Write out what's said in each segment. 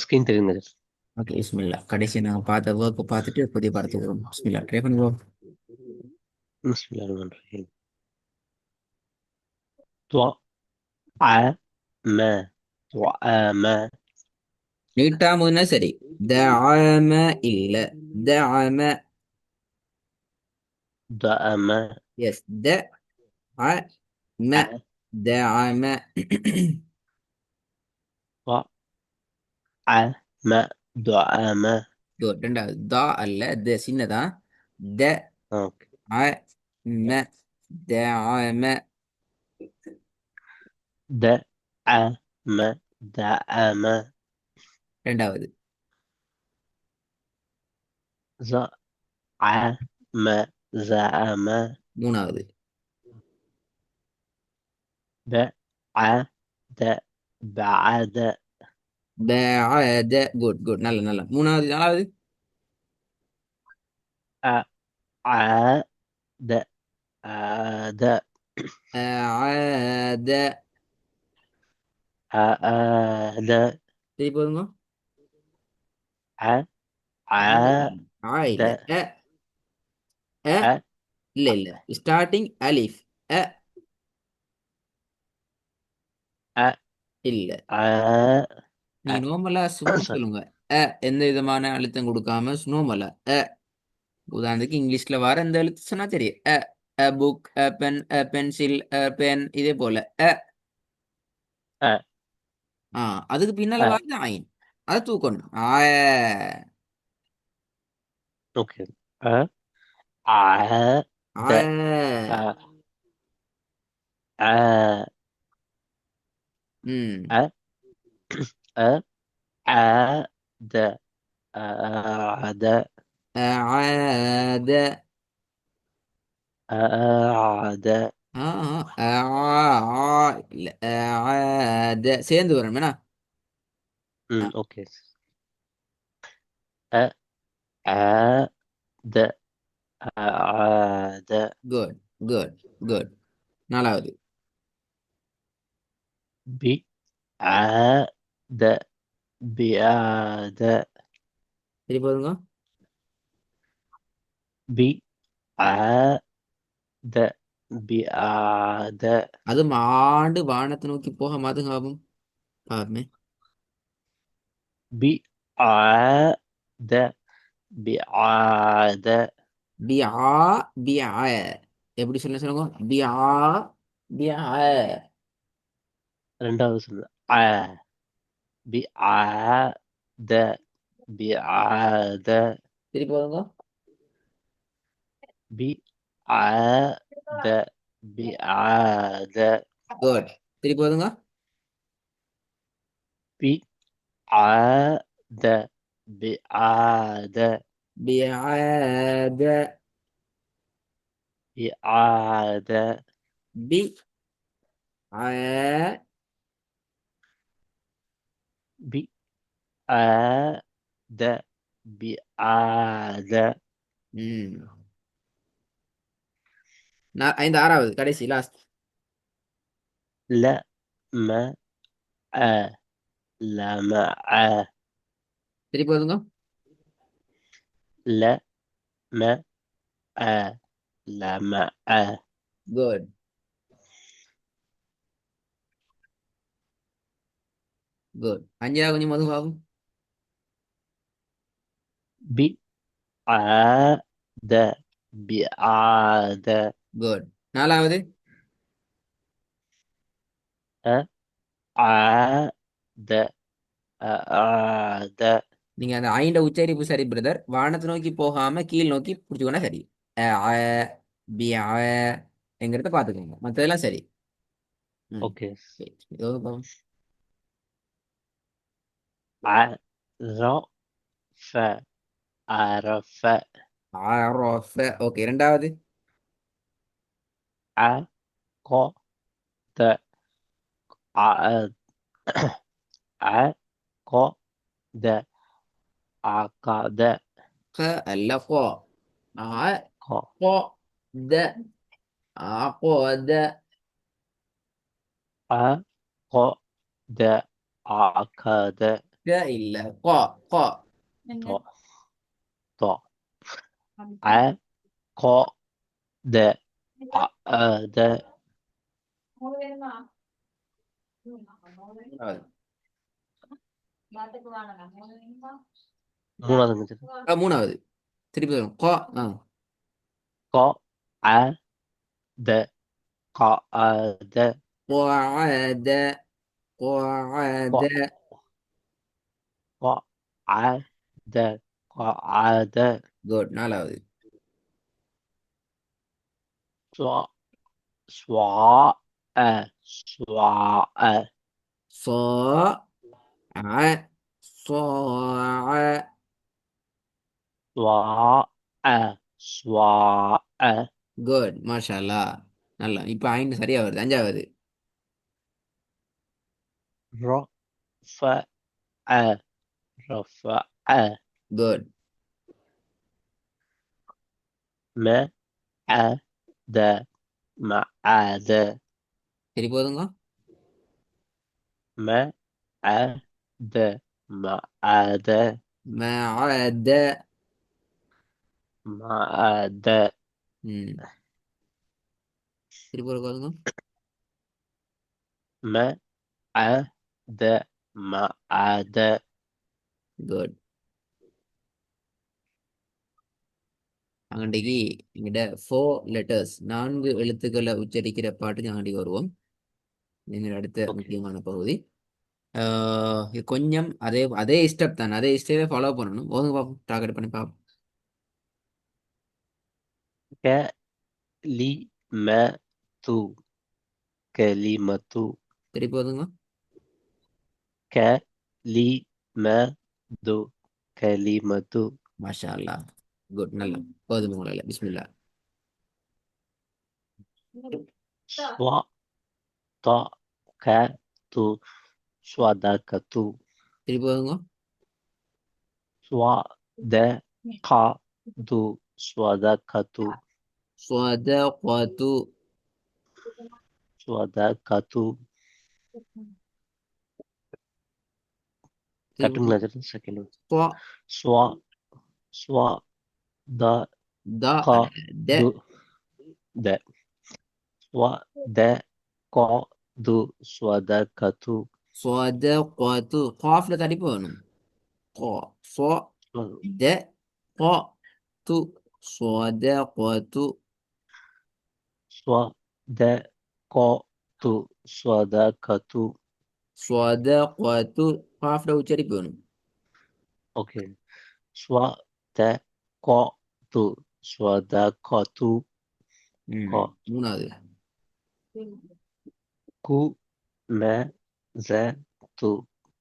Screen தெரியுங்க sir. Okay, பிஸ்மில்லா. கடைசி நாங்கள் பார்த்த ஒர்க்கை பார்த்துட்டு புதிய படத்துக்கு வரும். பிஸ்மில்லா, ட்ரை பண்ணுவோம். பிஸ்மில்லாஹிர் ரஹ்மானிர் ரஹீம். துஆம துஆம நீட்டா முதல்ல சரி. தஆம இல்ல. தஆம. தஅம எஸ். தஆம. அ தஆம. துஆம துஆம. குட். ரெண்டாவது தா அல்ல, த சின்னதா. த ஓகே. ஆ ம. தஆம. தஅம தஅம. ரெண்டாவது زعم زعم. மூணாவது بعد بعد. بعد. Good good. நல்ல நல்ல. மூணாவது நாலாவது أعاد عاد. عاد. عاد. சரி போதுங்க. عاد. ஆ இல்ல. அ. அ இல்ல இல்ல. ஸ்டார்டிங் அலிஃப். அ இல்ல. நீங்க நோமலா சும்மா sorry. சொல்லுங்க. எந்த விதமான அழுத்தம் கொடுக்காம நோமலா. உதாரணத்துக்கு இங்கிலீஷ்ல வர இந்த எழுத்து சொன்னா தெரியும். புக், பென், பென்சில், பென், இதே போல. அ ஆ அதுக்கு பின்னால வருது ஆயின். அதை தூக்கணும். اوكي. عاد ஆ عاد. ம் عاد عاد. عاد. عاد. ஆ இல்ல. عاد சேர்ந்து வரும் என்ன. اوكي. عاد عاد. Good good good. நாலாவது بعاد بعاد. சரி போதுங்க. بعاد بعاد. அது ஆண்டு வானத்தை நோக்கி போக மதுங்காவும் பாருமே. بعاد بعاد. பிஆ பிஆ எப்படி சொல்ல சொல்லுங்க. பிஆ பிஆ. ரெண்டாவது சொல்லு. بعاد بعاد. சரி போதுங்க. بعاد بعاد. குட். சரி போதுங்க. بعاد بعاد. பிஆத. إعادة. பி ஆ بإعادة بإعادة. ம் ஐந்து ஆறாவது கடைசி லாஸ்ட். لمع لمع சரி போதுங்க. لمع لمع. Good good. அஞ்சாவது கொஞ்சம் மதுவாகும். بإعادة بإعادة. குட். நாலாவது أعاد أعاد. நீங்க அந்த ஐண்ட உச்சரிப்பு சரி பிரதர். வானத்தை நோக்கி போகாம கீழ் நோக்கி பிடிச்சுக்கோனா சரி. அ, ஆ, பி ஆ என்கிறத பாத்துக்கோங்க. மற்றதெல்லாம் சரி. ம் أوكي. சரி. இதோ பாப்போம். عرف عرف. ஆரோஃப. ஓகே. ரெண்டாவது عقد عقد. عقد عقد. க அல்ல கோ. ஆ கோ த. ஆ கோ த. عقد عقد க இல்ல கா கா ض ض عقد عقد மூணாவது. மூணாவது என்னது? மூணாவது திருப்பி வரும் கா قعد قعد قعد قعد ق- قعد قعد குட் நாலாவது سواء سواء سواء صا ع صاع سواء سواء குட் மாஷா அல்லாஹ் நல்லா இப்ப ஐந்து சரியா வருது அஞ்சாவது رفع رفع குட் مأد معاد சரி போதுங்க مأد معاد معاد معاد ம் சரி போதுங்க مأد معاد குட் அங்கண்டைக்கு எங்கிட்ட 4 லெட்டர்ஸ் 4 எழுத்துக்களை உச்சரிக்கிற பாட்டு அங்கண்டைக்கு வருவோம் நீங்கள் அடுத்த ஓகே முக்கியமான பகுதி இது கொஞ்சம் அதே அதே ஸ்டெப் தான் அதே ஸ்டெப்பை ஃபாலோ பண்ணணும் ஓதுங்க பார்ப்போம் டார்கெட் பண்ணி பார்ப்போம் كلمة كلمة திருப்பி ஓதுங்க كلمة كلمة மாஷா அல்லாஹ் குட் நல்லா போதும் உங்களால பிஸ்மில்லா صدقة صدقة திருப்பி ஓதுங்க صدقة صدقة صدقة صدقة திருப்பி கட்டுங்களா செகண்ட் ص ஸ்வா ஸ்வா த த க த து த ஸ்வா த க து ஸ்வதகது صدقة قافல தடிப்பு வேணும் ق ص د ق து صدقة ஸ்வா த க து ஸ்வதகது صدقة قافல உச்சரிப்பு வேணும் ஓகே ஸ்வா த க து ஸ்வதகது க மூணாவது கு ம ஜ து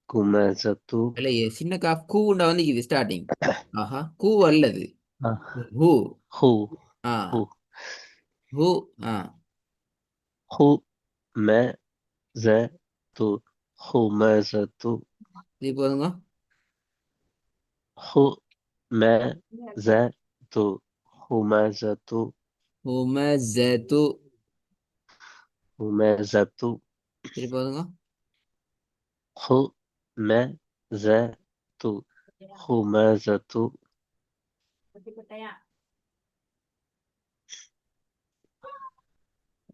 குமசது இல்ல சின்ன காஃப் கூண்டா வந்து இது ஸ்டார்டிங் ஆஹா கூ அல்லது who who ah who who ஆ ஹு ம ஜ து ஹுமசது இது போதுங்க همزة همزة ஹுமஸது همزة இது போதுங்க همزة همزة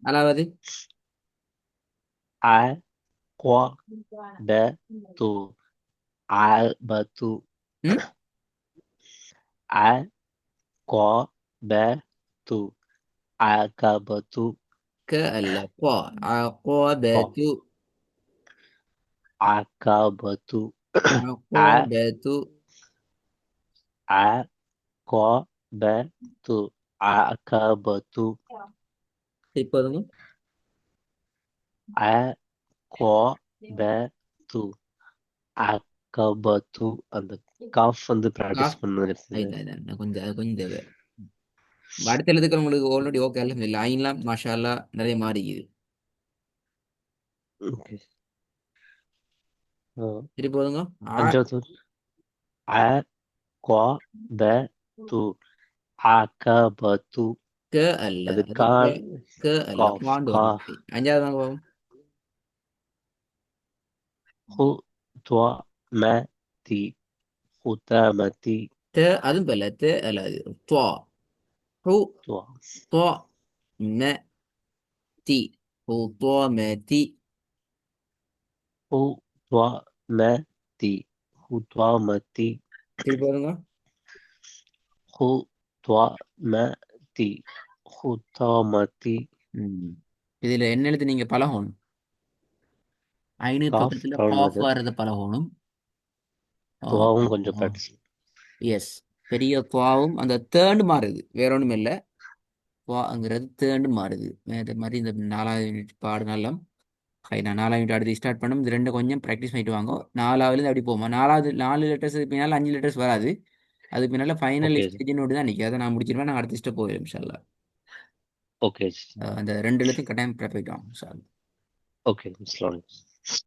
நாலாவது عقبة عقبة ம் عقبة عقبة க அல்ல قا عقبة عقبة عقبة عقبة عقبة இது போதுங்க عقبة عقبة அந்த காஃப் வந்து பிராக்டிஸ் காஃப் பண்ணுறது ஆயிட்டா கொஞ்சம் அது கொஞ்சம் தேவை அடுத்த எழுத்துக்கள் உங்களுக்கு ஆல்ரெடி ஓகே இல்லை லைன்லாம் மாஷா அல்லாஹ் நிறைய மாறிக்குது ஓகே இது போதுங்க அஞ்சாவது عقبة عقبة க அல்ல அது அது கா க அல்ல காஃப் காண்டு காஃப் வந்து அஞ்சாவது வாங்க பாப்போம் خطومتي خطامتي அதுவும் பல்ல அல்ல அது துவா ஹூ خطوة துவா ம தி ஹூ துவா ம தி خطومتي خطامتي திருப்பி வருங்க خطومتي خطامتي ம். இதுல என்ன எழுத்து நீங்க பழகணும் ஐனு காஃப் பக்கத்துல காஃப் தொடர்ந்தது வர்றத பழகணும் துவாவும் கொஞ்சம் ப்ராக்டிஸ் எஸ் பெரிய துவாவும் அந்த தேர்ண்டு மாறுது வேற ஒன்றும் இல்லை துவாங்கிறது தேர்ண்டு மாறுது அதே மாதிரி இந்த 4வது யூனிட் பாடுனாலும் நான் 4வது யூனிட் அடுத்து ஸ்டார்ட் பண்ணும் இது ரெண்டு கொஞ்சம் ப்ராக்டிஸ் பண்ணிட்டு வாங்க 4வதுலேருந்து அப்படி போமா 4வது 4 லெட்டர்ஸ் பின்னால் 5 லெட்டர்ஸ் வராது அது பின்னால் ஃபைனல் ஓகே ஸ்டேஜினோடு தான் நிற்கும் அதை நான் முடிச்சிருவேன் நான் அடுத்த ஸ்டெப் போயிடும் இன்ஷால்லா ஓகே அந்த 2 எழுத்தையும் கட்டாயம் ப்ராக்டிஸ் ஆகும் இன்ஷால்லா ஓகே ஸ்லோலி